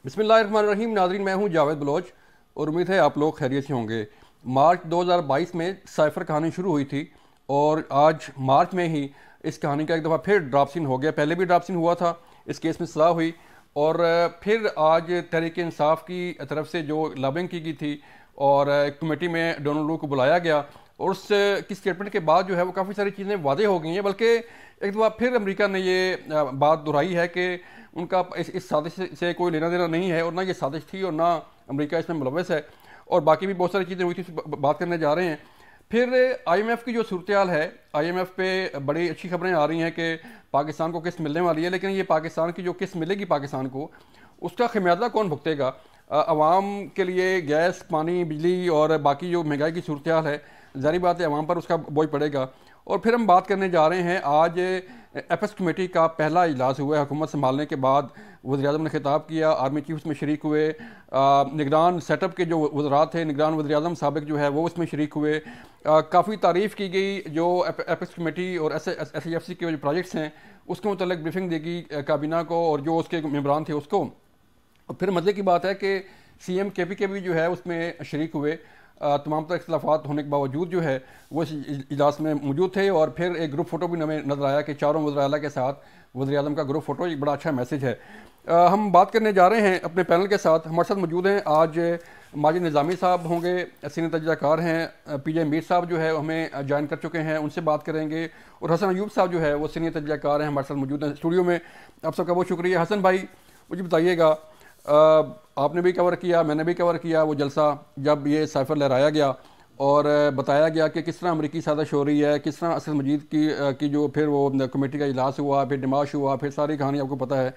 बिस्मिल्लाहिर्रहमानिर्रहीम। नाज़रीन, मैं हूं जावेद बलोच और उम्मीद है आप लोग खैरियत से होंगे। मार्च 2022 में साइफ़र कहानी शुरू हुई थी और आज मार्च में ही इस कहानी का एक दफ़ा फिर ड्राप सीन हो गया। पहले भी ड्राप सीन हुआ था, इस केस में सज़ा हुई और फिर आज तहरीक इंसाफ की तरफ से जो लॉबिंग की गई थी और कमेटी में डोनाल्ड लू को बुलाया गया और उस की स्टेटमेंट के बाद जो है वो काफ़ी सारी चीज़ें वादे हो गई हैं। बल्कि एक दफ़ा फिर अमेरिका ने ये बात दोहराई है कि उनका इस साजिश से कोई लेना देना नहीं है और ना ये साजिश थी और ना अमेरिका इसमें मुलव्वस है। और बाकी भी बहुत सारी चीज़ें हुई थी, बात करने जा रहे हैं। फिर IMF की जो सूरत हाल है, IMF पे बड़ी अच्छी खबरें आ रही हैं कि पाकिस्तान को किस्त मिलने वाली है, लेकिन ये पाकिस्तान की जो किस्त मिलेगी पाकिस्तान को, उसका खमियाजा कौन भुगतेगा? आवाम के लिए गैस, पानी, बिजली और बाकी जो महंगाई की सूरत हाल है, ज़ाहिर बात है आवाम पर उसका बोझ पड़ेगा। और फिर हम बात करने जा रहे हैं, आज एपेक्स कमेटी का पहला इजलास हुआ है। हुकूमत संभालने के बाद वज़ीर-ए-आज़म ने खिताब किया, आर्मी चीफ में शरीक हुए, निगरान सेटअप के जो वज़रात थे, निगरान वज़ीर-ए-आज़म साबिक जो है वो उसमें शरीक हुए। काफ़ी तारीफ़ की गई जो एपेक्स कमेटी और SAFC के जो प्रोजेक्ट्स हैं उसके मुतल्लिक ब्रीफिंग देगी काबीना को और जो उसके मेंबरान थे उसको। और फिर मज़े की बात है कि CM KP के भी जो है उसमें शरीक हुए। तमाम तरह इख्तलाफात होने के बावजूद जो है वो इस इजलास में मौजूद थे। और फिर एक ग्रुप फ़ोटो भी हमें नज़र आया कि चारों वज़ीर-ए-आला के साथ वज़ीर-ए-आज़म का ग्रुप फ़ोटो एक बड़ा अच्छा मैसेज है। हम बात करने जा रहे हैं अपने पैनल के साथ। हमारे साथ मौजूद हैं आज माजिद निज़ामी साहब होंगे, सीनियर तजज़ियाकार हैं। PJ मीर साहब जो है हमें ज्वाइन कर चुके हैं, उनसे बात करेंगे। और हसन अयूब साहब जो है वो सीनियर तजज़ियाकार हैं, हमारे साथ मौजूद हैं स्टूडियो में। आप सबका बहुत शुक्रिया। हसन भाई, मुझे बताइएगा, आपने भी कवर किया, मैंने भी कवर किया वो जलसा जब ये साइफर लहराया गया और बताया गया कि किस तरह अमरीकी साजिश हो रही है, किस तरह असद मजीद की जो फिर वो कमेटी का इजलास हुआ, फिर डिमाश हुआ, फिर सारी कहानी आपको पता है।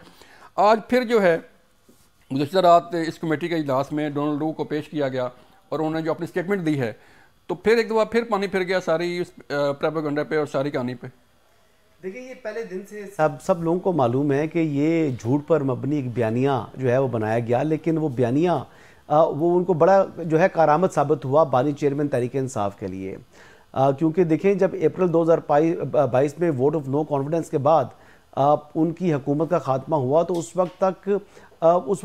आज फिर जो है गुज़श्ता रात इस कमेटी के इजलास में डोनाल्ड लू को पेश किया गया और उन्होंने जो अपनी स्टेटमेंट दी है, तो फिर एक दफ़ा फिर पानी फिर गया सारी इस प्रोपेगेंडा पे और सारी कहानी पे। देखिए, ये पहले दिन से सब लोगों को मालूम है कि ये झूठ पर मबनी एक बयानिया जो है वो बनाया गया, लेकिन वो बयानिया वो उनको बड़ा जो है कारामद साबित हुआ बानी चेयरमैन तहरीक इंसाफ के लिए। क्योंकि देखें, जब अप्रैल 2022 में वोट ऑफ नो कॉन्फिडेंस के बाद उनकी हुकूमत का खात्मा हुआ तो उस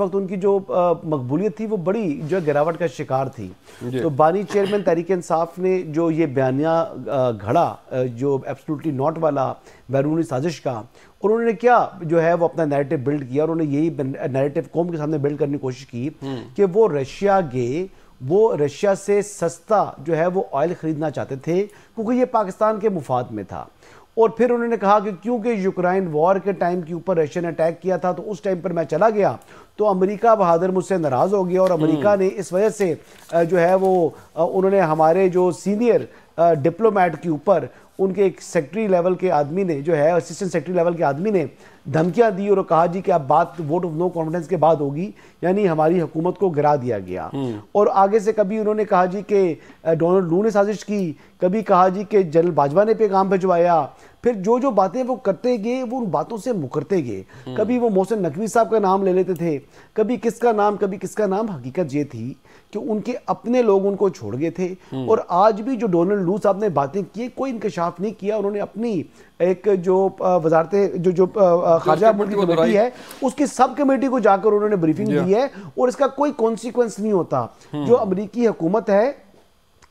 वक्त उनकी जो मकबूलियत थी वो बड़ी जो गिरावट का शिकार थी। तो बानी चेयरमैन तहरीक इंसाफ ने जो ये बयानिया घड़ा जो एब्सोल्युटली नॉट वाला बैरूनी साजिश का, और उन्होंने क्या जो है वो अपना नैरेटिव बिल्ड किया और उन्होंने यही नैरेटिव कौम के सामने बिल्ड करने की कोशिश की कि वो रशिया गए, वो रशिया से सस्ता जो है वो ऑयल खरीदना चाहते थे क्योंकि ये पाकिस्तान के मुफाद में था। और फिर उन्होंने कहा कि क्योंकि यूक्रेन वॉर के टाइम के ऊपर रशिया ने अटैक किया था तो उस टाइम पर मैं चला गया तो अमेरिका बहादुर मुझसे नाराज़ हो गया और अमेरिका ने इस वजह से जो है वो उन्होंने हमारे जो सीनियर डिप्लोमेट के ऊपर उनके एक सेक्रेटरी लेवल के आदमी ने जो है असिस्टेंट सेक्रेटरी लेवल के आदमी ने धमकियां दी और कहा जी कि अब बात वोट ऑफ नो कॉन्फिडेंस के बाद होगी, यानी हमारी हुकूमत को गिरा दिया गया। और आगे से कभी उन्होंने कहा जी कि डोनाल्ड लू ने साजिश की, कभी कहा जी कि जनरल बाजवा ने पैगाम भिजवाया। फिर जो जो बातें वो करते गए वो उन बातों से मुकरते गए। कभी वो मोहसिन नकवी साहब का नाम ले लेते थे, कभी किसका नाम, कभी किसका नाम। हकीकत ये थी कि उनके अपने लोग उनको छोड़ गए थे। और आज भी जो डोनाल्ड लू साहब ने बातें की, कोई इंकशाफ नहीं किया। उन्होंने अपनी एक जो वजारत जो खारजा मुल्क की कमेटी है उसकी सब कमेटी को जाकर उन्होंने ब्रीफिंग दी है और इसका कोई कॉन्सिक्वेंस नहीं होता। जो अमेरिकी हुकूमत है,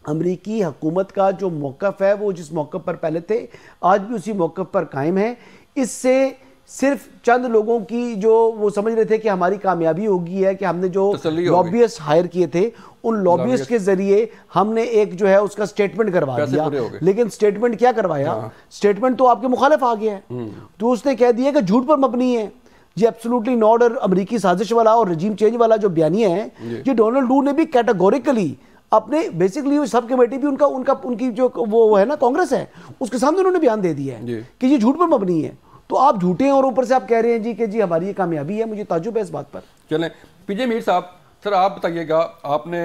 अमेरिकी हुकूमत का जो मौक़िफ़ है वो जिस मौक़िफ़ पर पहले थे आज भी उसी मौक़िफ़ पर कायम है। इससे सिर्फ चंद लोगों की जो वो समझ रहे थे कि हमारी कामयाबी होगी है कि हमने जो लॉबियस्ट हायर किए थे उन लॉबियस्ट के जरिए हमने एक जो है उसका स्टेटमेंट करवा दिया। लेकिन स्टेटमेंट क्या करवाया? स्टेटमेंट तो आपके मुखालिफ आ गया है। तो उसने कह दिया कि झूठ पर मबनी है, ये एब्सोल्युटली नॉट। और अमेरिकी साजिश वाला और रजीम चेंज वाला जो बयानिया है, ये डोनाल्ड लू ने भी कैटेगोरिकली अपने बेसिकली सब कमेटी भी उनकी जो वो है ना कांग्रेस है उसके सामने उन्होंने बयान दे दिया है कि ये झूठ पर मबनी है। तो आप झूठे हैं और ऊपर से आप कह रहे हैं जी कि जी हमारी ये कामयाबी है। मुझे ताज्जुब है इस बात पर। चलें, PJ मीर साहब, सर आप बताइएगा, आपने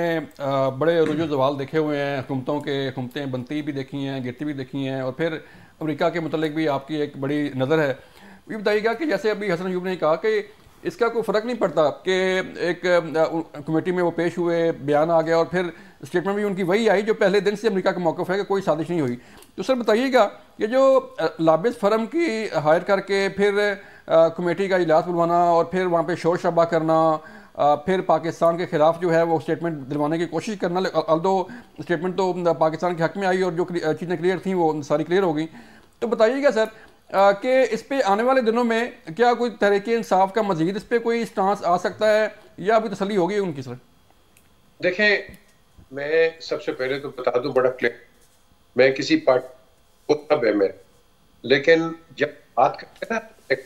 बड़े रुजू सवाल देखे हुए हैं, हुकूमतें बनती भी देखी हैं, गिरती भी देखी हैं, और फिर अमेरिका के मुतल्लिक भी आपकी एक बड़ी नज़र है। ये बताइएगा कि जैसे अभी हसन अयूब ने कहा कि इसका कोई फ़र्क नहीं पड़ता कि एक कमेटी में वो पेश हुए, बयान आ गया और फिर स्टेटमेंट भी उनकी वही आई जो पहले दिन से अमेरिका का मौक़िफ़ है कि कोई साजिश नहीं हुई। तो सर बताइएगा, ये जो लॉबिस्ट फर्म की हायर करके फिर कमेटी का इजलास बुलवाना और फिर वहाँ पे शोर शराबा करना, फिर पाकिस्तान के खिलाफ जो है वो स्टेटमेंट दिलवाने की कोशिश करना, अल्दो स्टेटमेंट तो पाकिस्तान के हक में आई और जो चीज़ें क्लियर थी वो सारी क्लियर हो गई। तो बताइएगा सर कि इस पे आने वाले दिनों में क्या कोई तहरीक इंसाफ का मजीद इस पे कोई स्टांस आ सकता है या अभी तसल्ली होगी उनकी सर? देखें, मैं सबसे पहले तो बता दूं बड़ा क्लियर, मैं किसी पार्टी को तब है मेरे, लेकिन जब बात करते हैं ना,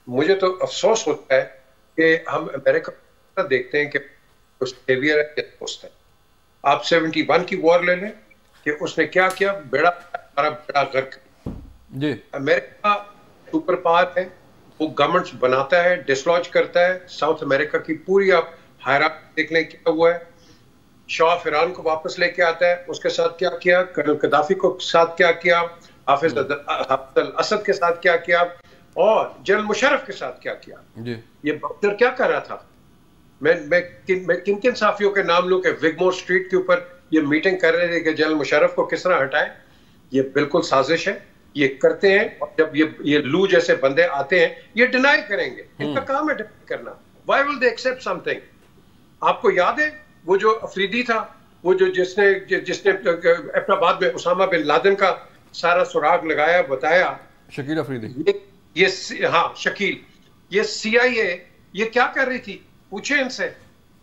मुझे तो अफसोस होता है कि हम अमेरिका देखते हैं कि उसका बिहेवियर है, दोस्त है। आप 71 की वॉर ले लें कि उसने क्या किया, बेड़ा हमारा बेड़ा गर्क जी। अमेरिका सुपर पावर है, वो गवर्नमेंट्स बनाता है, डिसलॉज करता है। साउथ अमेरिका की पूरी आप हायरार्की देख लें क्या हुआ है। शाह ऑफ ईरान को वापस लेके आता है, उसके साथ क्या किया, कर्नल कदाफी को साथ क्या किया, हाफिज अल असद के साथ क्या किया, और जनरल मुशर्रफ के साथ क्या किया जी। ये बख्तर क्या कर रहा था? मैं किन किन साफियों के नाम लूं कि विगमोर स्ट्रीट के ऊपर ये मीटिंग कर रहे थे कि जनरल मुशर्रफ को किस तरह हटाएं। ये बिल्कुल साजिश है, ये करते हैं। और जब ये लू जैसे बंदे आते हैं ये डिनाई करेंगे, इनका काम है डिनाई करना। Why will they accept something? आपको याद है वो जो अफरीदी था, वो जो जिसने अपना बाद में उसामा बिन लादेन का सारा सुराग लगाया, बताया, शकील अफरीदी, ये हाँ शकील, ये CIA ये क्या कर रही थी? पूछे इनसे।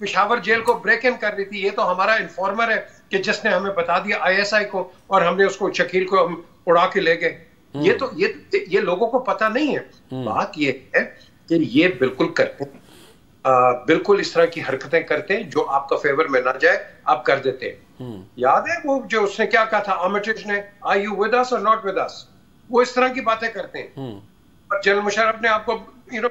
पेशावर जेल को ब्रेक इन कर रही थी। ये तो हमारा इन्फॉर्मर है कि जिसने हमें बता दिया ISI को, और हमने उसको शकील को हम उड़ा के ले गए। ये तो ये लोगों को पता नहीं है। बात ये है कि ये बिल्कुल करते हैं, बिल्कुल इस तरह की हरकतें करते हैं जो आपका फेवर में ना जाए आप कर देते हैं। याद है वो जो उसने क्या कहा था आर्मिटेज ने, आर यू विद अस और नॉट विद अस? वो इस तरह की बातें करते हैं। और जनरल मुशर्रफ ने आपको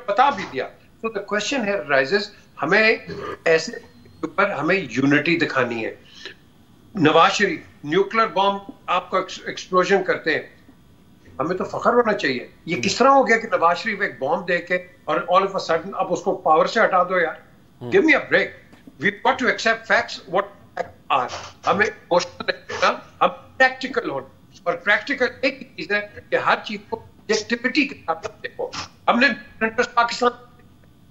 बता भी दिया। तो द क्वेश्चन है राइजेस, हमें ऐसे ऊपर हमें यूनिटी दिखानी है। नवाज शरीफ न्यूक्लियर बॉम्ब आपका एक्सप्लोजन करते हैं, हमें तो फख्र होना चाहिए। ये किस तरह हो गया कि नवाज शरीफ एक बॉम्ब दे के और ऑल ऑफ अ सडन अब उसको पावर से हटा दो? यार give me a break. We got to accept facts what are. हमें इमोशनल नहीं, हम प्रैक्टिकल होना। और प्रैक्टिकल एक चीज है कि हर चीज को ऑब्जेक्टिविटी के साथ देखो। हमने Pakistan,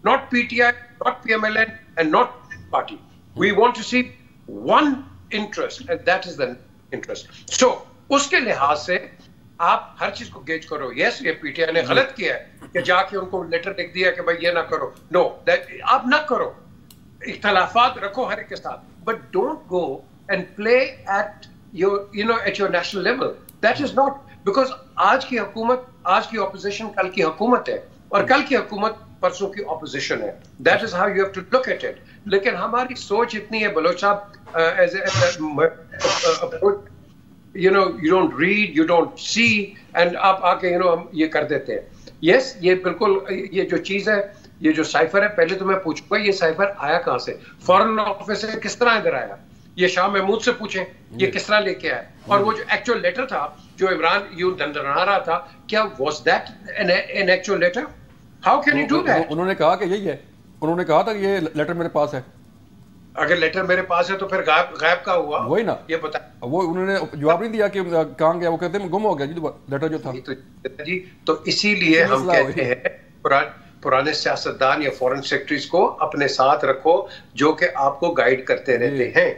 not PTI, not PMLN and not party. We want to see one interest and that is the interest. So उसके लिहाज से आप हर चीज को गेज करो। यस, ये PTI ने गलत किया है कि जाके उनको लेटर लिख दिया कि भाई ये ना करो। नो, आप ना करो, इख्तलाफात रखो हर एक के साथ, but don't go and play at your national level. That is not, because आज की हुकूमत, आज की ऑपोजिशन कल की हुकूमत है, और कल की हुकूमत परसों की ऑपोजिशन है। That is how you have to look at it. लेकिन हमारी सोच इतनी है बलोच साहब, you don't read, you don't see, and आप आके हम ये कर देते हैं। yes, ये बिल्कुल ये जो चीज है, ये जो साइफर है, पहले तो मैं पूछूंगा ये साइफर आया कहाँ से? फॉरेन ऑफिस से किस तरह इधर आया? ये शाह महमूद से पूछें ये किस तरह लेके आया। और वो जो एक्चुअल लेटर था जो इमरान यूं दंडरा रहा था, क्या was that an actual letter? How can you do that? उन्होंने कहा कि यही है, उन्होंने कहा था कि ये लेटर मेरे पास है। अगर लेटर मेरे पास है तो फिर गायब का हुआ? वही ना, ये बता। वो उन्होंने जवाब नहीं दिया कि कहाँ गया। वो कहते हैं गुम हो गया जी लेटर जो था। तो इसीलिए हम कहते हैं पुराने सियासतदान या फॉरेन सेक्रेटरीज को अपने साथ रखो जो कि आपको गाइड करते रहते हैं।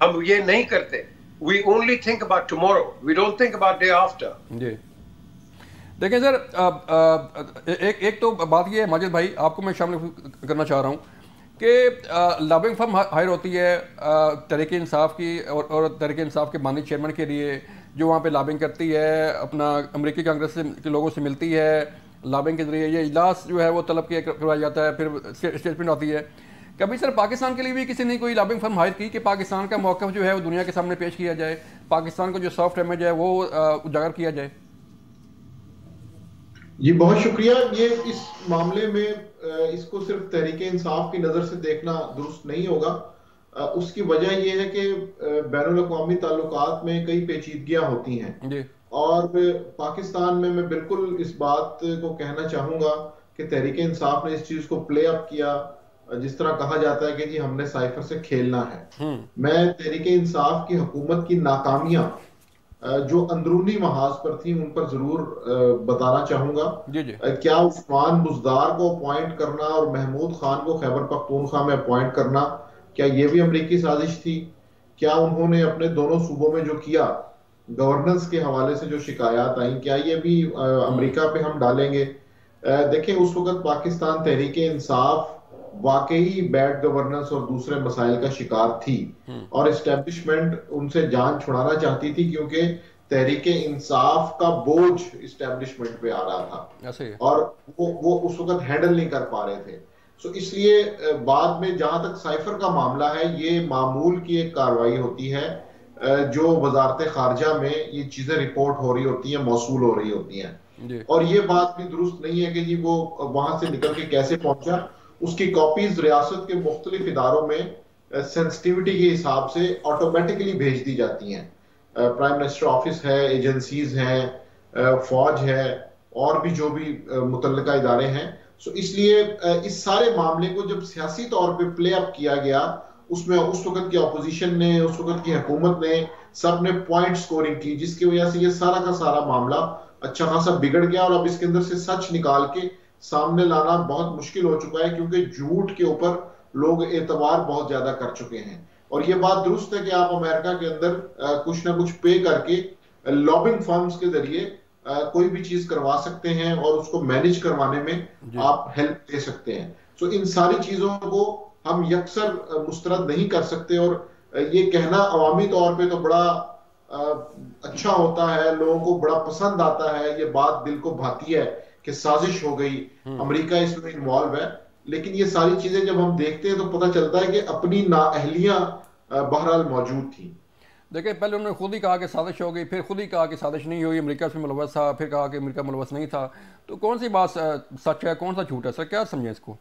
हम ये नहीं करते। We only think about tomorrow. We don't think about day after. जी देखें सर, एक तो बात ये है माजिद भाई, आपको मैं शामिल करना चाह रहा हूँ कि लॉबिंग फर्म हायर होती है तहरीक इंसाफ की और तहरीक इंसाफ के बानी चेयरमैन के लिए, जो वहाँ पे लॉबिंग करती है, अपना अमेरिकी कांग्रेस के लोगों से मिलती है, लॉबिंग के जरिए ये इजलास जो है वो तलब करवाया जाता है, फिर स्टेटमेंट आती है। कभी सर पाकिस्तान के लिए भी किसी ने कोई लॉबिंग फर्म हायर की कि पाकिस्तान का मौक़िफ़ जो है वो दुनिया के सामने पेश किया जाए, पाकिस्तान को जो सॉफ्ट इमेज है वो उजागर किया जाए? जी बहुत शुक्रिया। ये इस मामले में इसको सिर्फ तहरीक इंसाफ की नज़र से देखना दुरुस्त नहीं होगा। उसकी वजह यह है कि बैनुल-अक़वामी ताल्लुकात में कई पेचीदगियां होती हैं, और पाकिस्तान में मैं बिल्कुल इस बात को कहना चाहूँगा कि तहरीक इंसाफ ने इस चीज़ को प्ले अप किया। जिस तरह कहा जाता है कि जी हमने साइफर से खेलना है। मैं तहरीक इंसाफ की हुकूमत की नाकामियां जो अंदरूनी महाज पर थी उन पर जरूर बताना चाहूंगा। जी जी। क्या उस्मान बुज़दार को अपॉइंट करना और महमूद खान को खैबर पख्तूनख्वा में अपॉइंट करना, क्या ये भी अमेरिकी साजिश थी? क्या उन्होंने अपने दोनों सूबों में जो किया, गवर्नेंस के हवाले से जो शिकायत आई, क्या ये भी अमेरिका पे हम डालेंगे? देखें, उस वक्त पाकिस्तान तहरीक इंसाफ वाकई बैड गवर्नेंस और दूसरे मसाइल का शिकार थी और इस्टेब्लिशमेंट उनसे जान छुड़ाना चाहती थी, क्योंकि तहरीक इंसाफ का बोझ इस्टेब्लिशमेंट पे आ रहा था ऐसे ही। और वो उस वक्त हैंडल नहीं कर पा रहे थे। सो इसलिए बाद में जहां तक साइफर का मामला है, ये मामूल की एक कार्रवाई होती है जो वजारत खारजा में ये चीजें रिपोर्ट हो रही होती हैं, मौसूल हो रही होती हैं। और ये बात भी दुरुस्त नहीं है कि जी वो वहां से निकल के कैसे पहुंचा। उसकी कॉपीज रियासत के मुख्तलिफ इदारों में सेंसिटिविटी के हिसाब से ऑटोमेटिकली भेज दी जाती हैं। प्राइम मिनिस्टर ऑफिस है, एजेंसीज हैं, फौज है और भी जो भी मुतल्लिका इदारे हैं। सो इसलिए इस सारे मामले को जब सियासी तौर पे प्ले अप किया गया, उसमें उस वक्त की अपोजिशन ने, उस वक्त की हुकूमत ने, सब ने पॉइंट स्कोरिंग की, जिसकी वजह से ये सारा का सारा मामला अच्छा खासा बिगड़ गया। और अब इसके अंदर से सच निकाल के सामने लाना बहुत मुश्किल हो चुका है, क्योंकि झूठ के ऊपर लोग एतबार बहुत ज्यादा कर चुके हैं। और ये बात दुरुस्त है कि आप अमेरिका के अंदर कुछ ना कुछ पे करके लॉबिंग फर्म्स के जरिए कोई भी चीज करवा सकते हैं और उसको मैनेज करवाने में आप हेल्प दे सकते हैं। सो इन सारी चीजों को हम यकसर मुस्तरद नहीं कर सकते। और ये कहना अवामी तौर पे तो बड़ा अच्छा होता है, लोगों को बड़ा पसंद आता है, ये बात दिल को भाती है कि साजिश हो गई, अमेरिका इसमें इन्वॉल्व है। लेकिन ये सारी चीजें जब हम देखते हैं तो पता चलता है कि अपनी नाअहलियां बहरहाल मौजूद थी। देखिए, पहले उन्होंने खुद ही कहा कि साजिश हो गई, फिर खुद ही कहा कि साजिश नहीं हुई, अमेरिका इसमें मुलव्वस था, फिर कहा कि अमेरिका मुलव्वस नहीं था। तो कौन सी बात सच है, कौन सा झूठ है सर, क्या समझे इसको?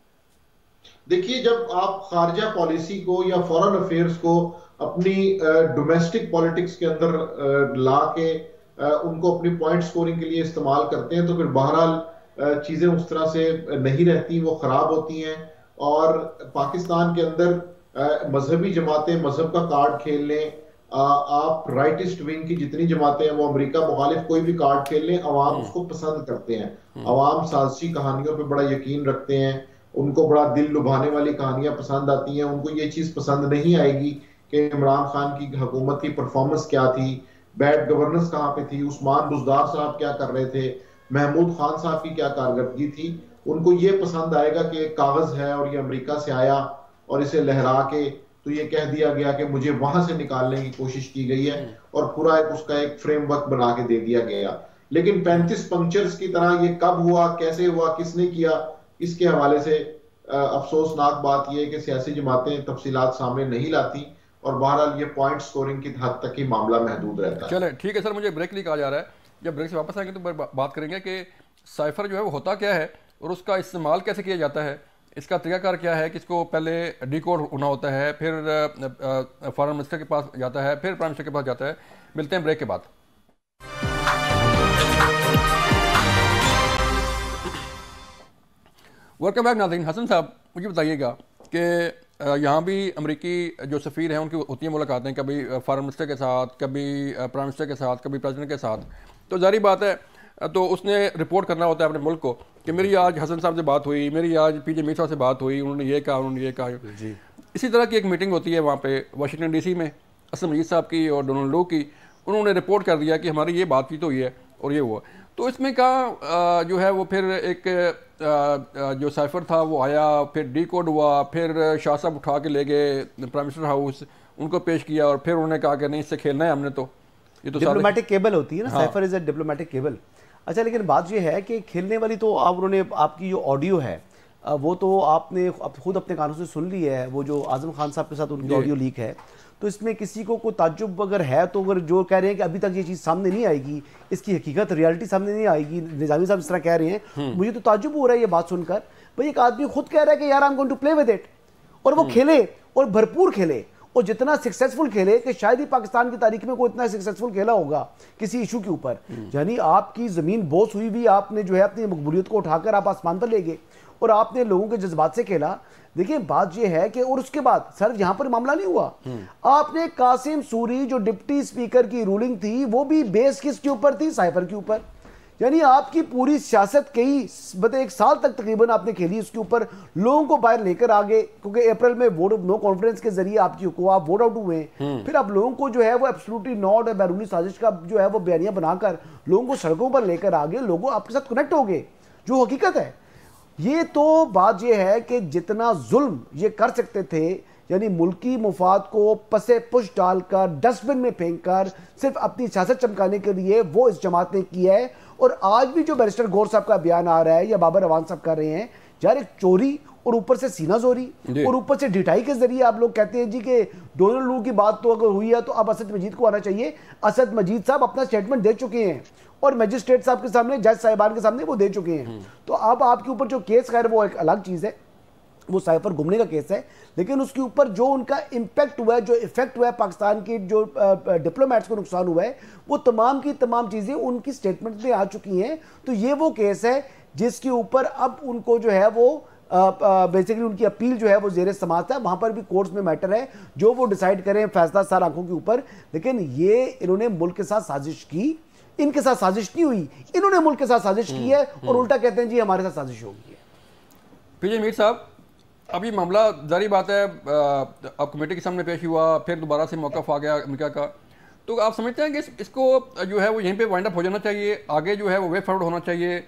देखिए, जब आप खारजा पॉलिसी को या फॉरेन अफेयर्स को अपनी डोमेस्टिक पॉलिटिक्स के अंदर ला के उनको अपनी पॉइंट स्कोरिंग के लिए इस्तेमाल करते हैं, तो फिर बहरहाल चीजें उस तरह से नहीं रहती, वो खराब होती हैं। और पाकिस्तान के अंदर मजहबी जमातें मजहब का कार्ड खेल लें, आप राइटिस्ट विंग की जितनी जमातें हैं वो अमेरिका मुखालिफ कोई भी कार्ड खेल लें, अवाम उसको पसंद करते हैं। अवाम साजिशी कहानियों पे बड़ा यकीन रखते हैं, उनको बड़ा दिल लुभाने वाली कहानियां पसंद आती हैं। उनको ये चीज पसंद नहीं आएगी कि इमरान खान की हुकूमत की परफॉर्मेंस क्या थी, बैड गवर्नेंस कहाँ पे थी, उस्मान बुज़दार साहब क्या कर रहे थे, महमूद खान साहब की क्या कारकर्दगी थी। उनको ये पसंद आएगा कि एक कागज है और ये अमेरिका से आया और इसे लहरा के तो ये कह दिया गया कि मुझे वहां से निकालने की कोशिश की गई है और पूरा उसका एक फ्रेमवर्क बना के दे दिया गया। लेकिन 35 पंक्चर्स की तरह ये कब हुआ, कैसे हुआ, किसने किया, इसके हवाले से अफसोसनाक बात यह है कि सियासी जमातें तफसीलात सामने नहीं लाती और बहरहाल ये पॉइंट स्कोरिंग की हद तक ही मामला महदूद रहता है। चले ठीक है सर, मुझे ब्रेक लिए कहा जा रहा है, जब ब्रेक से वापस आएंगे तो बात करेंगे कि साइफर जो है वो होता क्या है और उसका इस्तेमाल कैसे किया जाता है, इसका तरीकाकार क्या है, किसको पहले डिकोड होना होता है, फिर फॉरेन मिनिस्टर के पास जाता है, फिर प्राइम मिनिस्टर के पास जाता है। मिलते हैं ब्रेक के बाद। वेलकम बैक नाज़रीन। हसन साहब, मुझे बताइएगा कि यहाँ भी अमरीकी जो सफ़ीर हैं उनकी होती हैं मुलाकातें, कभी फॉरेन मिनिस्टर के साथ, कभी प्राइम मिनिस्टर के साथ, कभी प्रेसिडेंट के साथ। तो जारी बात है, तो उसने रिपोर्ट करना होता है अपने मुल्क को कि मेरी आज हसन साहब से बात हुई, मेरी आज पीजे मीर साहब से बात हुई, उन्होंने ये कहा, उन्होंने ये कहा जी। इसी तरह की एक मीटिंग होती है वहाँ पे वाशिंगटन डीसी में, असद मजीद साहब की और डोनाल्ड लो की। उन्होंने रिपोर्ट कर दिया कि हमारी ये बातचीत हुई है और ये हुआ। तो इसमें कहा जो है वो फिर एक जो साइफर था वो आया, फिर डी कोड हुआ, फिर शाह साहब उठा के ले गए प्राइम मिनिस्टर हाउस, उनको पेश किया और फिर उन्होंने कहा कि नहीं, इससे खेलना है हमने। तो ये तो डिप्लोमेटिक केबल होती है ना, cipher is a diplomatic cable. अच्छा, लेकिन बात ये है कि खेलने वाली तो आप उन्होंने आपकी जो ऑडियो है वो तो आपने खुद अपने कानों से सुन ली है, वो जो आजम खान साहब के साथ उनकी ऑडियो लीक है। तो इसमें किसी को कोई ताज्जुब अगर है तो अगर जो कह रहे हैं कि अभी तक ये चीज़ सामने नहीं आएगी, इसकी हकीकत रियलिटी सामने नहीं आएगी, निजामी साहब इस तरह कह रहे हैं, मुझे तो ताज्जुब हो रहा है ये बात सुनकर। भाई एक आदमी खुद कह रहा है कि यार I am going to play with it, और वो खेले और भरपूर खेले और जितना सक्सेसफुल खेले कि शायद ही पाकिस्तान की तारीख में कोई इतना सक्सेसफुल खेला होगा किसी इशू के ऊपर। यानी आपकी ज़मीन बोस हुई भी, आपने जो है अपनी मकबूलियत को उठाकर आप आसमान पर ले गए और आपने लोगों के जज्बात से खेला। देखिए बात यह है कि, और उसके बाद सर यहां पर मामला नहीं हुआ, आपने कासिम सूरी जो डिप्टी स्पीकर की रूलिंग थी वो भी बेस किसके ऊपर थी? साइफर के ऊपर। यानी आपकी पूरी सियासत कई मतलब 1 साल तक तकरीबन आपने खेली उसके ऊपर, लोगों को बाहर लेकर आ गए, क्योंकि अप्रैल में वोट नो कॉन्फ्रेंस के जरिए आपकी को आप वोट आउट हुए हैं। फिर आप लोगों को जो है वो एब्सोल्युटली नॉट और बैरूनी साजिश का जो है वो बयानिया बनाकर लोगों को सड़कों पर लेकर आ गए, लोगों आपके साथ कनेक्ट हो गए, जो हकीकत है। ये तो बात यह है कि जितना जुल्म ये कर सकते थे, यानी मुल्की मुफाद को पसे पुश डालकर डस्टबिन में फेंककर सिर्फ अपनी सियासत चमकाने के लिए, वो इस जमात ने किया है। और आज भी जो बैरिस्टर गौर साहब का बयान आ रहा है या बाबर अवान साहब कर रहे हैं, यार एक चोरी और ऊपर से सीना जोरी और ऊपर से ढिठाई के जरिए आप लोग कहते हैं जी कि डोनल्ड लू की बात तो अगर हुई है तो अब असद मजीद को आना चाहिए। असद मजीद साहब अपना स्टेटमेंट दे चुके हैं और मजिस्ट्रेट साहब के सामने, जज साहिबान के सामने वो दे चुके हैं। तो अब आपके ऊपर जो केस खैर वो एक अलग चीज़ है, वो साइफर घूमने का केस है, लेकिन उसके ऊपर जो उनका इम्पैक्ट हुआ है, जो इफेक्ट हुआ है पाकिस्तान के जो डिप्लोमेट्स को नुकसान हुआ है, वो तमाम की तमाम चीज़ें उनकी स्टेटमेंट में आ चुकी हैं। तो ये वो केस है जिसके ऊपर अब उनको जो है वो बेसिकली उनकी अपील जो है वो जेर समाअत है, वहाँ पर भी कोर्ट्स में मैटर है, जो वो डिसाइड करें, फैसला सार आंखों के ऊपर। लेकिन ये इन्होंने मुल्क के साथ साजिश की, इनके साथ साजिश नहीं हुई, इन्होंने मुल्क के साथ साजिश की है और उल्टा कहते हैं जी हमारे साथ साजिश होगी है। पीजे मीर साहब, अभी मामला जारी बात है, अब कमेटी के सामने पेश हुआ, फिर दोबारा से मौक़िफ़ आ गया अमेरिका का, तो आप समझते हैं कि इसको जो है वो यहीं पे वाइंड अप हो जाना चाहिए, आगे जो है वो वे फॉरवर्ड होना चाहिए?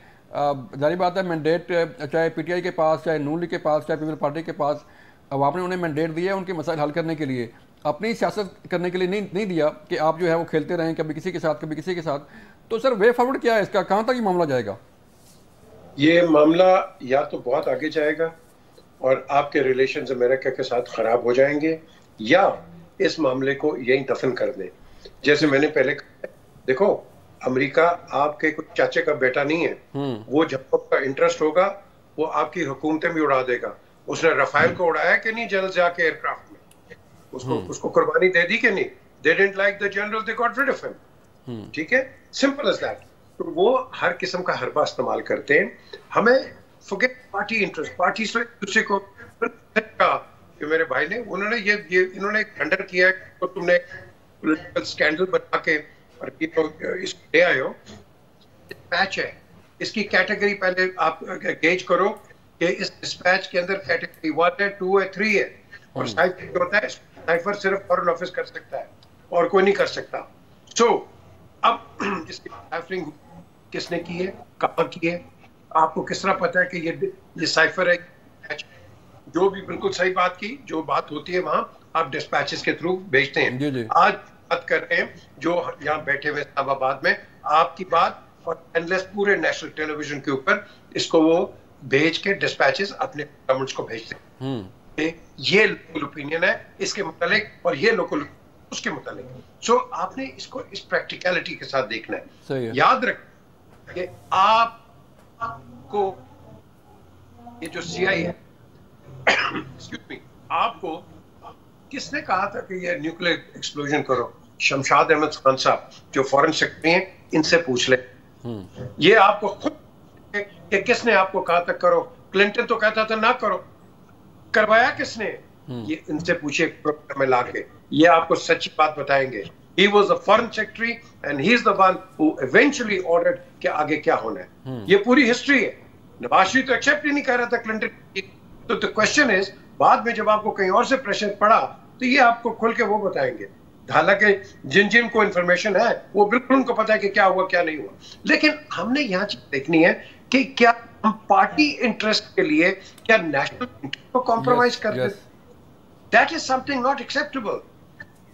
जारी बात है मैंडेट चाहे पीटीआई के पास, चाहे नून लीग के पास, चाहे पीपल पार्टी के पास, अब आपने उन्हें मैंडेट दिया है उनके मसाइल हल करने के लिए, अपनी सियासत करने के लिए नहीं दिया कि आप जो है वो खेलते रहें कभी किसी के साथ कभी किसी के साथ। तो सर वे फॉरवर्ड क्या है इसका, कहाँ तक ये मामला जाएगा? ये मामला या तो बहुत आगे जाएगा और आपके रिलेशंस अमेरिका के साथ खराब हो जाएंगे, या इस मामले को यहीं दफन कर दें। जैसे मैंने पहले कहा, देखो अमेरिका आपके कुछ चाचे का बेटा नहीं है, वो जब आपका इंटरेस्ट होगा वो आपकी हुकूमतें भी उड़ा देगा। उसने रफाइल को उड़ाया कि नहीं जल्द जाके एयरक्राफ्ट में, उसको कुर्बानी दे दी कि नहीं? They didn't like the general, they got rid of him. ठीक है, सिंपल एज दैट। तो वो हर किस्म का हरबा इस्तेमाल करते हैं। हमें फॉरगेट पार्टी इंटरेस्ट, पार्टी से दूसरे को कि मेरे भाई ने उन्होंने ये इन्होंने खंडन किया तो तुमने स्कैंडल बना के और ये तो इसको ले आए हो। डिस्पैच है, इसकी कैटेगरी पहले आप गेज करो कि इस डिस्पैच के अंदर कैटेगरी 1 है, 2 है, 3 है। और साइफर होता है, साइफर सिर्फ फॉरेन ऑफिस कर सकता है और कोई नहीं कर सकता। सो अब इसकी साइफरिंग किसने की है, कहाँ की है, आपको किस तरह पता है कि ये साइफर है? जो भी बिल्कुल सही बात की, जो बात होती है वहां आप डिस्पैचेस के थ्रू भेजते हैं। जी जी। आज बात कर रहे हैं जो यहाँ बैठे हुए इस्लामाबाद में, आपकी बात और एनलेस पूरे नेशनल टेलीविजन के ऊपर इसको वो भेज के डिस्पैचेस अपने गवर्नमेंट्स को भेजते हैं। ये लोकल ओपिनियन है इसके मुतालिक और ये लोकल उसके मुतालिक। सो आपने इसको इस प्रैक्टिकलिटी के साथ देखना है। सही है। याद रखें कि आपको ये जो सीआई है एक्सक्यूज मी, आपको किसने कहा था कि ये न्यूक्लियर एक्सप्लोजन करो? शमशाद अहमद खान साहब जो फॉरेन सेक्रेटरी हैं, इनसे पूछ ले। ये आपको खुद कि किसने आपको कहा था करो? क्लिंटन तो कहता था ना करो, करवाया किसने? ये इनसे पूछे प्रोग्राम में लाके, ये आपको सच्ची बात बताएंगे। He was the foreign secretary and he is the one who eventually ordered कि आगे क्या होना है। ये पूरी हिस्ट्री है। नवाज शरीफ तो एक्सेप्ट ही नहीं कर रहा था क्लिंटन की। तो द क्वेश्चन इज, बाद में जब आपको कहीं और से प्रेशर पड़ा तो ये आपको खुल के वो बताएंगे। हालांकि जिन को इंफॉर्मेशन है वो बिल्कुल उनको पता है कि क्या हुआ क्या नहीं हुआ, लेकिन हमने यहाँ चीज देखनी है कि क्या हम पार्टी इंटरेस्ट के लिए क्या नेशनल इंटरेस्ट को कॉम्प्रोमाइज कर दें? That is something not acceptable.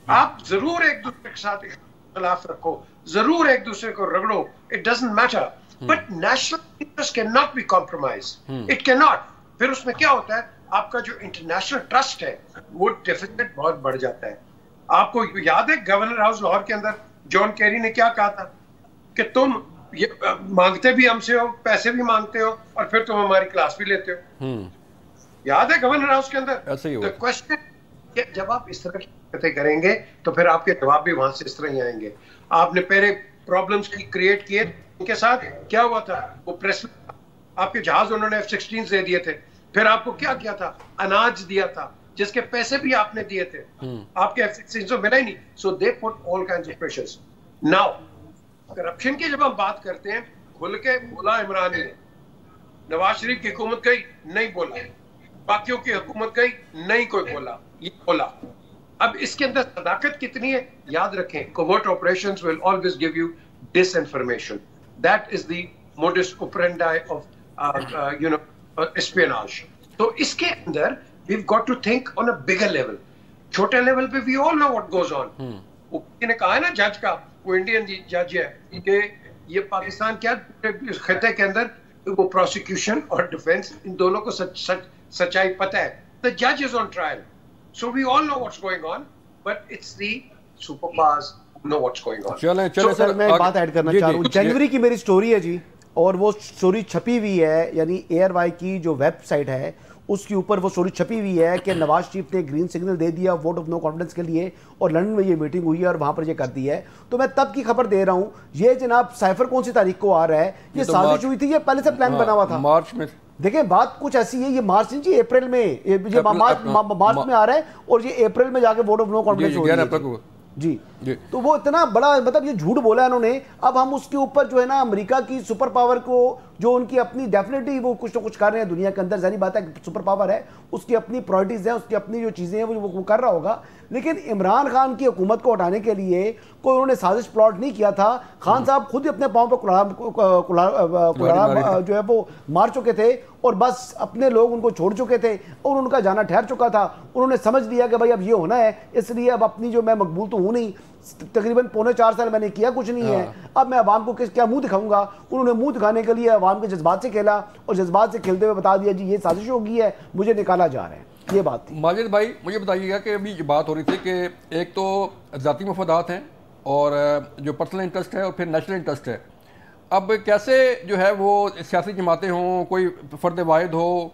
आप जरूर एक दूसरे के साथ खिलाफ रखो, जरूर एक दूसरे को रगड़ो, it doesn't matter, but national interest can not be compromise, it can not. फिर उसमें क्या होता है, आपका जो इंटरनेशनल ट्रस्ट है वो डेफिसिट बहुत बढ़ जाता है। आपको याद है गवर्नर हाउस लाहौर के अंदर जॉन केरी ने क्या कहा था कि तुम ये मांगते भी हमसे हो, पैसे भी मांगते हो और फिर तुम हमारी क्लास भी लेते हो। याद है गवर्नर हाउस के अंदर? द क्वेश्चन, जब आप इस तरह की बातें करेंगे तो फिर आपके जवाब भी वहां से इस तरह ही आएंगे। आपने पहले प्रॉब्लम्स की क्रिएट किए, उनके साथ क्या हुआ था? वो प्रेस आपके जहाज उन्होंने F-16 दे दिए थे, फिर आपको क्या किया था, अनाज दिया था जिसके पैसे भी आपने दिए थे, आपके F-16 तो मिला ही नहीं। So they put all kinds of pressures. Now corruption की जब हम बात करते हैं, खुल के बोला इमरान ने, नवाज शरीफ की हुकूमत गई नहीं बोला, बाकियों की हुकूमत गई नहीं कोई बोला, ये बोला। अब इसके अंदर सदाकत कितनी है, याद रखें, covert operations will always give you disinformation. That is the modus operandi of espionage. तो इसके अंदर we have got to think on a bigger level. छोटे लेवल पे we all know what goes on. ने कहा है ना जज का, वो इंडियन जज है, कि ये पाकिस्तान क्या खत्ते के अंदर वो प्रोसिक्यूशन और डिफेंस इन दोनों को सच्चाई पता है। द जज is on trial, so we all know what's going on, but it's the super powers know what's going on. चलो सर, मैं बात ऐड करना चाह रहा हूँ। जनवरी की मेरी स्टोरी है जी, और वो स्टोरी छपी हुई है, यानी एयरवाई की जो वेबसाइट है उसके ऊपर वो स्टोरी छपी हुई है कि नवाज शरीफ ने ग्रीन सिग्नल दे दिया वोट ऑफ नो कॉन्फिडेंस के लिए, और लंदन में ये मीटिंग हुई है और वहां पर ये कर दी है। तो मैं तब की खबर दे रहा हूं, ये जनाब साइफर कौन सी तारीख को आ रहा है, ये तो साजिश हुई थी, ये पहले से प्लान बना हुआ था मार्च में। देखें बात कुछ ऐसी है, ये मार्च नहीं जी, अप्रैल में, ये मार्च में आ रहा है और ये अप्रैल में जाके वोट ऑफ नो कॉन्फिडेंस हो रही है जी। तो वो इतना बड़ा, मतलब ये झूठ बोला है इन्होंने। अब हम उसके ऊपर जो है ना, अमेरिका की सुपर पावर को, जो उनकी अपनी डेफिनेटली वो कुछ ना कुछ कर रहे हैं दुनिया के अंदर, जाहिर बात है सुपर पावर है, उसकी अपनी प्रायोरिटीज हैं, उसकी अपनी जो चीज़ें हैं वो कर रहा होगा। लेकिन इमरान खान की हुकूमत को हटाने के लिए कोई उन्होंने साजिश प्लॉट नहीं किया था। खान साहब खुद ही अपने पाँव पर कुल्हाड़ा जो है वो मार चुके थे, और बस अपने लोग उनको छोड़ चुके थे और उनका जाना ठहर चुका था। उन्होंने समझ लिया कि भाई अब ये होना है, इसलिए अब अपनी जो, मैं मकबूल तो हूँ नहीं, तकरीबन 3.25 साल मैंने किया कुछ नहीं है, अब मैं अवाम को क्या मुंह दिखाऊंगा। उन्होंने मुंह दिखाने के लिए अवाम के जज्बात से खेला, और जज्बात से खेलते हुए बता दिया जी ये साजिश होगी है, मुझे निकाला जा रहा है। ये बात थी। माजिद भाई मुझे बताइएगा कि अभी जो बात हो रही थी कि एक तो ज़ाती मफादात हैं और जो पर्सनल इंटरेस्ट है और फिर नेशनल इंटरेस्ट है। अब कैसे जो है वो सियासी जमातें हों, कोई फ़र्द वाहिद हो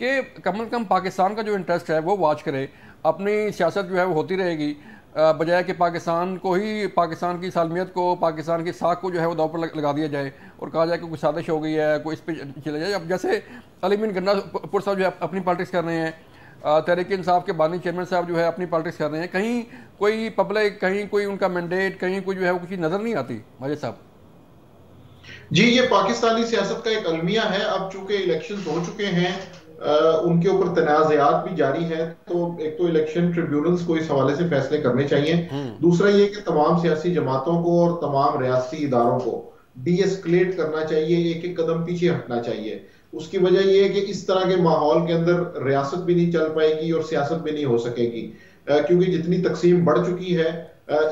कि कम से कम पाकिस्तान का जो इंटरेस्ट है वो वाच करे, अपनी सियासत जो है वो होती रहेगी, बजाय कि पाकिस्तान को ही, पाकिस्तान की सालमियत को, पाकिस्तान की साख को जो है वो दाव पर लगा दिया जाए और कहा जाए कि कोई साजिश हो गई है, कोई इस पर चले जाए। अब जैसे अलीमीन गन्नापुर साहब जो है अपनी पॉलिटिक्स कर रहे हैं, तहरीक इंसाफ के बानी चेयरमैन साहब जो है अपनी पॉलिटिक्स कर रहे हैं, कहीं कोई पब्लिक, कहीं कोई उनका मैंडेट, कहीं कोई जो है वो कुछ नज़र नहीं आती। माजिद साहब जी, ये पाकिस्तानी सियासत का एक अलमिया है। अब चूंकि इलेक्शंस हो चुके हैं, उनके ऊपर तनाज़ात भी जारी है, तो एक तो इलेक्शन ट्रिब्यूनल्स को इस हवाले से फैसले करने चाहिए। दूसरा ये कि तमाम सियासी जमातों को और तमाम रियासती इदारों को डीएस्केलेट करना चाहिए, एक एक कदम पीछे हटना चाहिए। उसकी वजह यह है कि इस तरह के माहौल के अंदर रियासत भी नहीं चल पाएगी और सियासत भी नहीं हो सकेगी, क्योंकि जितनी तकसीम बढ़ चुकी है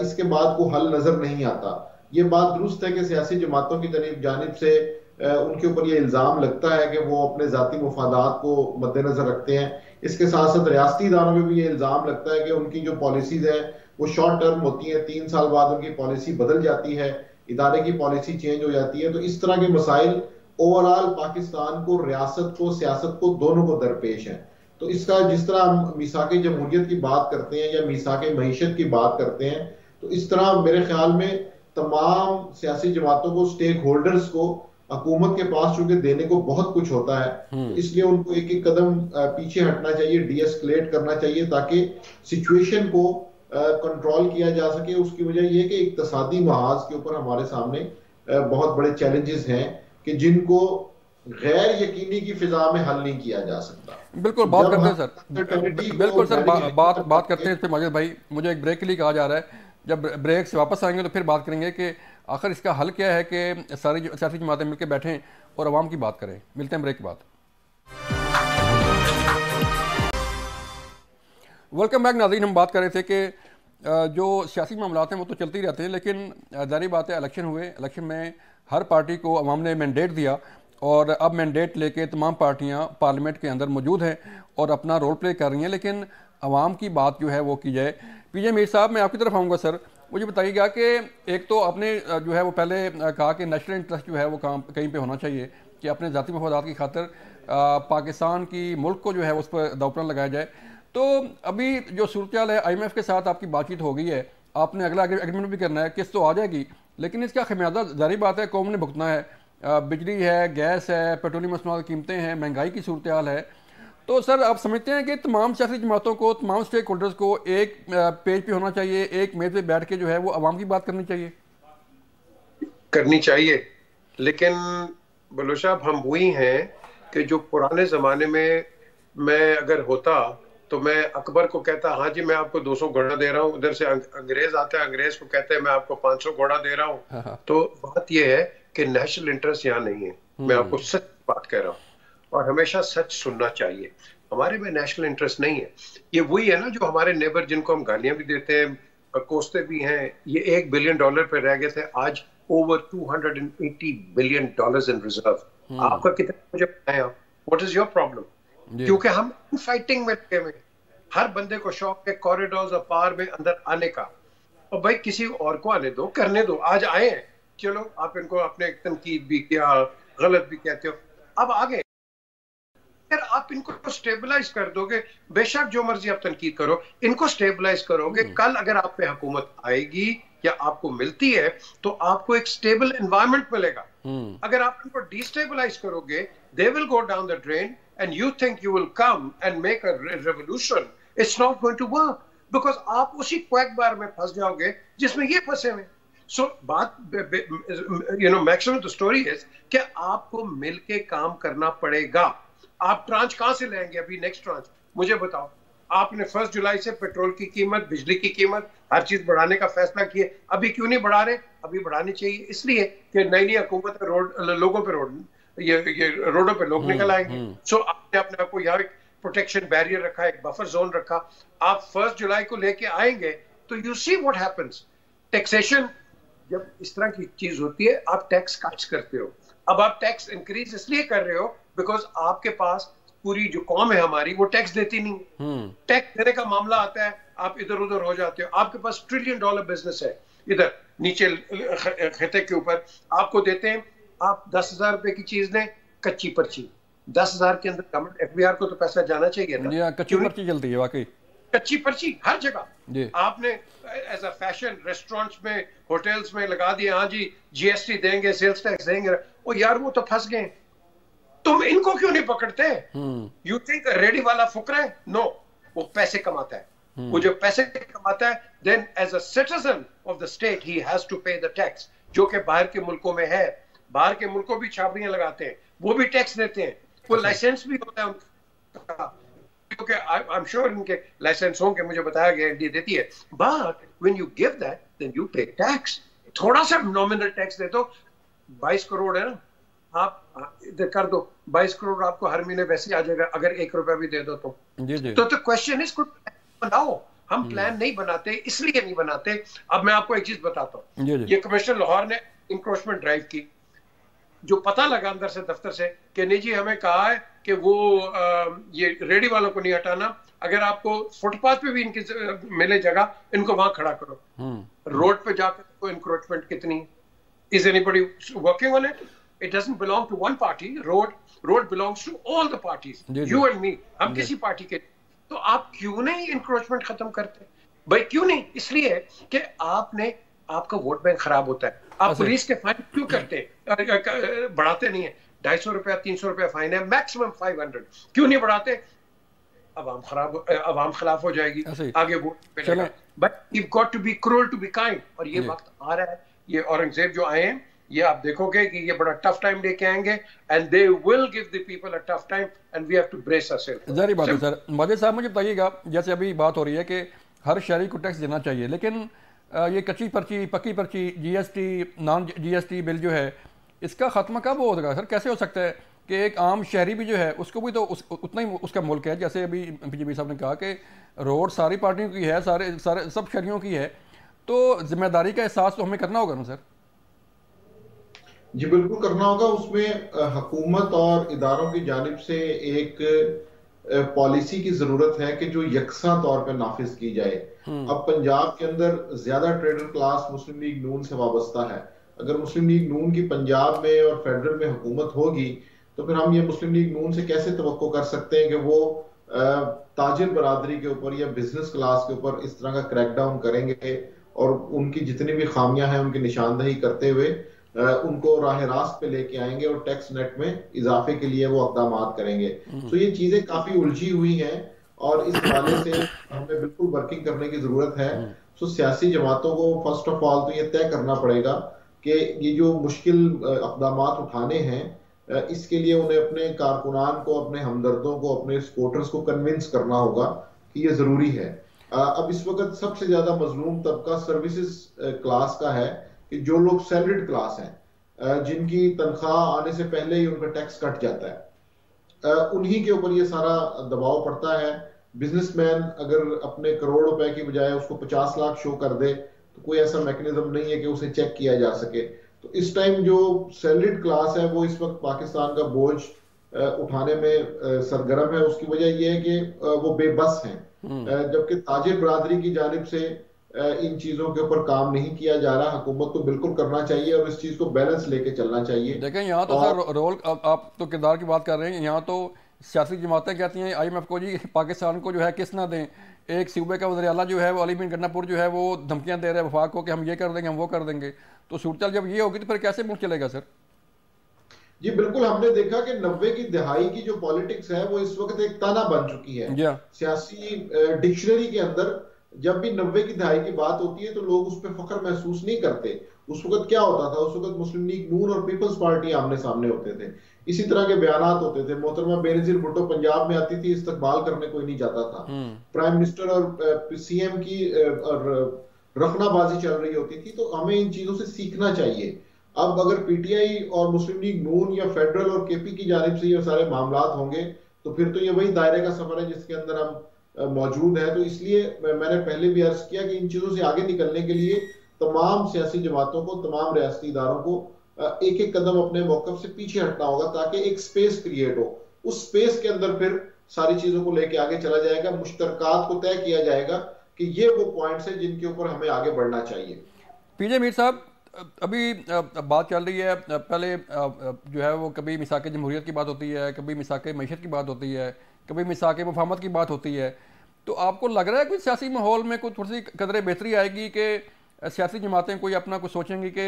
इसके बाद को हल नजर नहीं आता। ये बात दुरुस्त है कि सियासी जमातों की जानिब से उनके ऊपर ये इल्जाम लगता है कि वो अपने जाती मुफादात को मद्देनजर रखते हैं। इसके साथ साथ रियासती इदारों में भी ये इल्जाम लगता है कि उनकी जो पॉलिसीज है वो शॉर्ट टर्म होती है, 3 साल बाद उनकी पॉलिसी बदल जाती है, इदारे की पॉलिसी चेंज हो जाती है। तो इस तरह के मसाइल ओवरऑल पाकिस्तान को, रियासत को, सियासत को, दोनों को दरपेश है। तो इसका जिस तरह हम मीसाके जमहूरियत की बात करते हैं या मीसाके मईशत की बात करते हैं, तो इस तरह मेरे ख्याल में तमाम सियासी जमातों को, स्टेक होल्डर्स को हुकूमत के पास चूंकि देने को बहुत कुछ होता है, तो इसलिए उनको एक एक कदम पीछे हटना चाहिए, डीएस्केलेट करना चाहिए, ताकि सिचुएशन को कंट्रोल किया जा सके। उसकी वजह यह कि इक्तसादी महाज के ऊपर हमारे सामने बहुत बड़े चैलेंजेस हैं कि जिनको गैर यकीनी की फिजा में हल नहीं किया जा सकता। बिल्कुल बात करते हैं सर, बिल्कुल सर बात करते हैं इस पर। माजिद भाई मुझे एक ब्रेक के लिए कहा जा रहा है, जब ब्रेक से वापस आएंगे तो फिर बात करेंगे कि आखिर इसका हल क्या है कि सारी सियासी जमातें मिलकर बैठें और आवाम की बात करें। मिलते हैं ब्रेक के बाद। वेलकम बैक नाज़रीन। हम बात कर रहे थे कि जो सियासी मामलात हैं वो तो चलते ही रहते हैं, लेकिन जारी बात है इलेक्शन हुए, इलेक्शन में हर पार्टी को अवाम ने मैंडेट दिया और अब मैंडेट लेके तमाम पार्टियां पार्लियामेंट के अंदर मौजूद हैं और अपना रोल प्ले कर रही हैं, लेकिन अवाम की बात जो है वो की जाए। पीजे मीर साहब मैं आपकी तरफ आऊँगा सर, मुझे बताइएगा कि एक तो आपने जो है वो पहले कहा कि नेशनल इंटरेस्ट जो है वो कहीं पे होना चाहिए कि अपने ज़ाती मफादात की खातर पाकिस्तान की मुल्क को जो है उस पर दांव पर लगाया जाए। तो अभी जो सूरत है, IMF के साथ आपकी बातचीत हो गई है, आपने अगला एग्रीमेंट भी करना है, किस्त तो आ जाएगी, लेकिन इसका खमियाजा जारी बात है कौम ने भुगतना है। बिजली है, गैस है, पेट्रोलियम मसनूआत की कीमतें हैं, महंगाई की सूरत हाल है। तो सर आप समझते हैं कि तमाम सियासी जमातों को, तमाम स्टेक होल्डर्स को एक पेज पे होना चाहिए, एक मेज पे बैठ के जो है वो आवाम की बात करनी चाहिए? करनी चाहिए, लेकिन बलोच साहब हम वही हैं कि जो पुराने जमाने में मैं अगर होता तो मैं अकबर को कहता हाँ जी मैं आपको 200 घोड़ा दे रहा हूँ, उधर से अंग्रेज आता है, अंग्रेज को कहते हैं मैं आपको 500 घोड़ा दे रहा हूँ। तो बात यह है कि नेशनल इंटरेस्ट यहाँ नहीं है, मैं आपको सच बात कह रहा हूँ, और हमेशा सच सुनना चाहिए। हमारे में नेशनल इंटरेस्ट नहीं है। ये वही है ना जो हमारे नेबर जिनको हम गालियां भी देते हैं, कोसते भी हैं, ये $1 बिलियन पे रह गए थे, आज ओवर $280 बिलियन इन रिजर्व। आपका कितना मुझे बताएं आप, व्हाट इज योर प्रॉब्लम? क्योंकि हम फाइटिंग में लगे हुए, हर बंदे को शौक है कॉरिडोर्स ऑफ पावर में अंदर आने का। और भाई किसी और को आने दो, करने दो, आज आए हैं, चलो आप इनको अपने तनकीद भी किया, गलत भी कहते हो, अब आगे फिर आप इनको स्टेबलाइज कर दोगे, बेशक जो मर्जी आप तनकीद करो, इनको स्टेबलाइज करोगे, कल अगर आप पे हुकूमत आएगी या आपको मिलती है तो आपको एक स्टेबल एनवायरनमेंट मिलेगा। अगर आप इनको डिस्टेबलाइज करोगे, they will go down the drain and you think you will come and make a revolution, it's not going to work, because आप उसी क्वैक बार में फंस जाओगे जिसमें ये फंसे हुए। सो बात मैक्सिमम द स्टोरी इज कि आपको मिलके काम करना पड़ेगा। आप ट्रांच कहां से लेंगे अभी नेक्स्ट ट्रांच, मुझे बताओ। आपने 1 जुलाई से पेट्रोल की कीमत, बिजली की कीमत, हर चीज बढ़ाने का फैसला किया, अभी क्यों नहीं बढ़ा रहे? अभी बढ़ानी चाहिए, इसलिए कि नई नई हुकूमत लोगों पे ये रोडों पे लोग निकल आएंगे। सो आपने अपने आप को यहाँ एक प्रोटेक्शन बैरियर रखा, एक बफर जोन रखा। आप 1 जुलाई को लेके आएंगे तो you see what happens. Taxation जब इस तरह की चीज होती है, आप टैक्स काट्स करते हो। अब आप टैक्स इंक्रीज इसलिए कर रहे हो बिकॉज आपके पास पूरी जो कौम है हमारी वो टैक्स देती नहीं। टैक्स देने का मामला आता है, आप इधर उधर हो जाते हो। आपके पास $1 ट्रिलियन बिजनेस है, इधर नीचे खिते के ऊपर आपको देते हैं, आप 10,000 रुपए की चीज दें, कच्ची पर्ची 10,000 के अंदर गवर्नमेंट एफबीआर को तो पैसा जाना चाहिए ना। कच्ची पर्ची चलती है वाकई, कच्ची पर्ची हर जगह। आपने एज अ फैशन रेस्टोरेंट्स में, होटल्स में लगा दिया, हाँ जी जीएसटी देंगे, सेल्स टैक्स देंगे। ओ यार वो तो फंस गए, तुम इनको क्यों नहीं पकड़ते? यू थिंक रेडी वाला फुकरा है? नो, वो पैसे कमाता है। वो जो पैसे कमाता है, then as a citizen of the state he has to pay the tax, जो कि बाहर के मुल्कों में है। बाहर के मुल्कों भी छाबड़ियां लगाते हैं, वो भी टैक्स देते हैं, वो लाइसेंस भी होता है उनका, क्योंकि आई एम श्योर इनके लाइसेंस होंगे, मुझे बताया गया इंडिया देती है। But when you give that then you pay tax. थोड़ा सा नॉमिनल टैक्स दे दो, 22 करोड़ है ना, आप इधर कर दो, 22 करोड़ आपको हर महीने वैसे आ जाएगा, अगर 1 रुपया भी दे दो तो। तो क्वेश्चन इज कुछ बनाओ। हम प्लान नहीं बनाते, इसलिए नहीं बनाते। अब मैं आपको एक चीज बताता हूँ, ये कमिश्नर लाहौर ने इंक्रोचमेंट ड्राइव की, जो पता लगा अंदर से दफ्तर से कि नहीं जी हमें कहा है कि वो ये रेडी वालों को नहीं हटाना, अगर आपको फुटपाथ पे भी इनकी मिले जगह, इनको वहां खड़ा करो। रोड पे जाकर तो इंक्रोचमेंट कितनी है? Is anybody working on it? It doesn't belong to one party. Road belongs to all the parties. You and me. हम किसी पार्टी के, तो आप क्यों नहीं इंक्रोचमेंट खत्म करते भाई? क्यों नहीं? इसलिए कि आपका वोट बैंक खराब होता है। आप पुलिस के फाइन क्यों करते हैं? बढ़ाते नहीं है। 250 रुपया 300 रुपया फाइन है, मैक्सिमम 500 क्यों नहीं बढ़ाते? अवाम खिलाफ हो जाएगी, आगे वोट मिलेगा। But you've got to be cruel to be kind, और ये वक्त आ रहा है। ये औरंगजेब जो आए हैं, ये आप देखोगे कि ये बड़ा टफ टाइम लेके आएंगे, and they will give the people a tough time, and we have to brace ourselves. जारी बात है सर। माजिद साहब मुझे बताइएगा, जैसे अभी बात हो रही है कि हर शहरी को टैक्स देना चाहिए, लेकिन ये कच्ची पर्ची, पक्की पर्ची, जीएसटी, नॉन जीएसटी बिल जो है, इसका खात्मा कब होगा सर? कैसे हो सकता है कि एक आम शहरी भी जो है उसको भी तो उतना ही उसका मुल्क है? जैसे अभी पीजीबी साहब ने कहा कि रोड सारी पार्टियों की है, सारे सब शहरियों की है, तो जिम्मेदारी का एहसास तो हमें करना होगा ना सर? जी बिल्कुल करना होगा। उसमें हुकूमत और इदारों की जानिब से एक पॉलिसी की जरूरत है कि जो यकसा तौर पर नाफिज की जाए। अब पंजाब के अंदर ज्यादा ट्रेडर क्लास मुस्लिम लीग नून से वाबस्ता है। अगर मुस्लिम लीग नून की पंजाब में और फेडरल में हुकूमत होगी तो फिर हम ये मुस्लिम लीग नून से कैसे तवक्को कर सकते हैं कि वो ताजिर बरादरी के ऊपर या बिजनेस क्लास के ऊपर इस तरह का क्रैकडाउन करेंगे और उनकी जितनी भी खामियां हैं उनकी निशानदही करते हुए उनको राह रास्त पे लेके आएंगे और टैक्स नेट में इजाफे के लिए वो इकदाम करेंगे। तो ये चीजें काफी उलझी हुई हैं और इस हवाले से हमें बिल्कुल वर्किंग करने की जरूरत है। तो सियासी जमातों को फर्स्ट ऑफ ऑल तो ये तय करना पड़ेगा कि ये जो मुश्किल इकदाम उठाने हैं, इसके लिए उन्हें अपने कारकुनान को, अपने हमदर्दों को, अपने सपोर्टर्स को कन्विंस करना होगा कि ये जरूरी है। अब इस वक्त सबसे ज्यादा मजलूम तबका सर्विसेज क्लास का है कि जो लोग सैलरीड क्लास हैं, जिनकी तनख्वाह आने से पहले ही उनका टैक्स कट जाता है, उन्हीं के ऊपर ये सारा दबाव पड़ता है। बिजनेसमैन अगर अपने करोड़ रुपए की बजाय उसको 50 लाख शो कर दे तो कोई ऐसा मैकेनिज्म नहीं है कि उसे चेक किया जा सके। तो इस टाइम जो सैलरीड क्लास है वो इस वक्त पाकिस्तान का बोझ उठाने में सरगर्म है। उसकी वजह यह है कि वो बेबस हैं, जबकि ताजिर बरादरी की जानिब से इन चीजों के ऊपर काम नहीं किया जा रहा। हुकूमत को बिल्कुल करना चाहिए और इस चीज को बैलेंस लेके चलना चाहिए। देखें यहाँ तो सर रोल, आप तो किरदार की बात कर रहे हैं, यहाँ तो सियासी जमातें कहती हैं IMF को जी पाकिस्तान को जो है किस ना दें। एक सूबे का वज़ीर आला जो है वो अली बिन गन्नापुर जो है वो धमकियां दे रहे हैं वफाक को कि हम ये कर देंगे, हम वो कर देंगे। तो सूरत जब ये होगी तो फिर कैसे मुल्क चलेगा सर? जी बिल्कुल, हमने देखा कि 90 की दहाई की जो पॉलिटिक्स है वो इस वक्त एक ताना बन चुकी है सियासी डिक्शनरी के अंदर। जब भी 90 की दहाई की बात होती है तो लोग उस पर फख्र महसूस नहीं करते। उस वक्त क्या होता था, उस वक्त मुस्लिम लीग नून और पीपल्स पार्टी आमने सामने होते थे, इसी तरह के बयानात होते थे। मोहतरमा बेनजीर भुट्टो पंजाब में आती थी, इस्तकबाल करने कोई नहीं जाता था। प्राइम मिनिस्टर और CM की रखनाबाजी चल रही होती थी। तो हमें इन चीजों से सीखना चाहिए। अब अगर PTI और मुस्लिम लीग नून या फेडरल और KP की जानिब से ये सारे मामलात होंगे तो फिर तो ये वही दायरे का सफर है जिसके अंदर हम मौजूद है। तो इसलिए मैंने पहले भी अर्ज किया कि इन चीजों से आगे निकलने के लिए तमाम सियासी जमातों को, तमाम रियासती इदारों को एक एक कदम अपने मौकफ से पीछे हटना होगा ताकि एक स्पेस क्रिएट हो। उस स्पेस के अंदर फिर सारी चीजों को लेके आगे चला जाएगा। मुश्तरकात को तय किया जाएगा कि ये वो पॉइंट्स हैं जिनके ऊपर हमें आगे बढ़ना चाहिए। PJ मीर साहब, अभी बात चल रही है, पहले जो है वो कभी मिसाक जमहूरियत की बात होती है, कभी मिसाक मईशत की बात होती है, कभी मिसाक मुफाहमत की बात होती है। तो आपको लग रहा है कि सियासी माहौल में कोई थोड़ी सी कदर बेहतरी आएगी कि सियासी जमातें कोई अपना कुछ सोचेंगी कि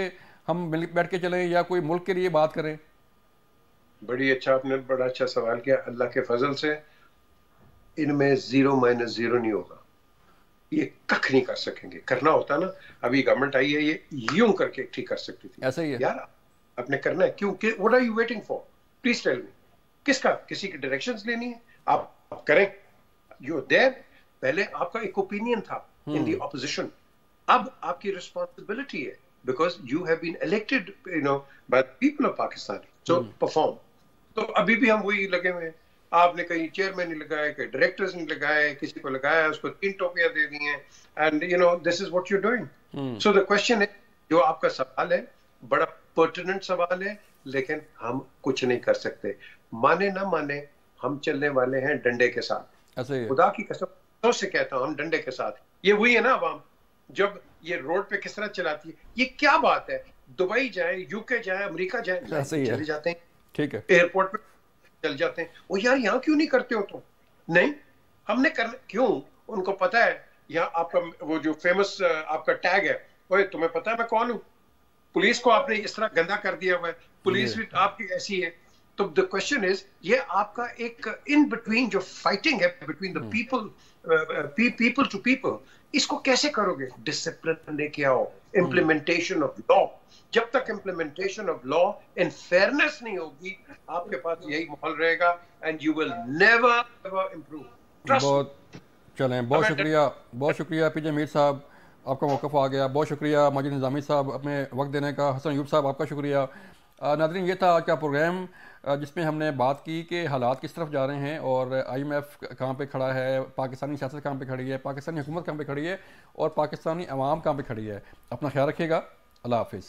हम मिल बैठ के चलें या कोई मुल्क के लिए बात करें? बड़ी अच्छा, आपने बड़ा अच्छा सवाल किया। अल्लाह के फजल से इनमें 0-0 नहीं होगा। ये कख नहीं कर सकेंगे। करना होता ना, अभी गवर्नमेंट आई है, ये यूं करके ठीक कर सकती थी। ऐसा ही है यार, आपने करना है क्यों? What are you waiting for? Please tell me. किसका? किसी की डायरेक्शंस लेनी है? आप करें। You there. पहले आपका एक ओपिनियन था इन द ऑपोजिशन, अब आपकी रिस्पॉन्सिबिलिटी है because you have been elected, by the people of Pakistan. So perform. तो अभी भी हम वही लगे हुए हैं। आपने कहीं चेयरमैन नहीं लगाए, कहीं डायरेक्टर्स नहीं लगाए, किसी को लगाया उसको 3 टोपियां दे दी हैं, and this is what you're doing. So the question है, जो आपका सवाल है बड़ा पर्टिनेंट सवाल है, लेकिन हम कुछ नहीं कर सकते। माने ना माने, हम चलने वाले हैं डंडे के साथ। खुदा की कसम से कहता हूं, हम डंडे के साथ। ये वही है ना अवाम जब ये रोड पे किस तरह चलाती है। ये क्या बात है? दुबई जाए, UK जाए, अमेरिका जाए, चले जाते हैं, ठीक है, एयरपोर्ट पे चल जाते हैं। वो यार यहाँ क्यों नहीं करते हो तुम? नहीं, हमने करना क्यों? उनको पता है यहाँ आपका वो जो फेमस आपका टैग है, ओए तुम्हें पता है मैं कौन हूँ? पुलिस को आपने इस तरह गंदा कर दिया हुआ है, पुलिस भी आपकी ऐसी है। तो द क्वेश्चन इज, ये आपका एक इन बिटवीन जो फाइटिंग है between the people to people, इसको कैसे करोगे? डिसिप्लिन लेके आओ, इम्प्लीमेंटेशन ऑफ लॉ। जब तक implementation of law in fairness नहीं होगी, आपके पास यही माहौल रहेगा and you will never ever improve. बहुत शुक्रिया PJ मीर साहब, आपका मौक़िफ़ आ गया। बहुत शुक्रिया माजिद निज़ामी साहब अपने वक्त देने का। हसन अयूब साहब, आपका शुक्रिया। नाज़रीन, ये था आज का प्रोग्राम जिसमें हमने बात की कि हालात किस तरफ जा रहे हैं और IMF कहाँ पे खड़ा है, पाकिस्तानी सियासत कहाँ पे खड़ी है, पाकिस्तानी हुकूमत कहाँ पे खड़ी है और पाकिस्तानी अवाम कहाँ पे खड़ी है। अपना ख्याल रखिएगा। अल्लाह हाफिज़।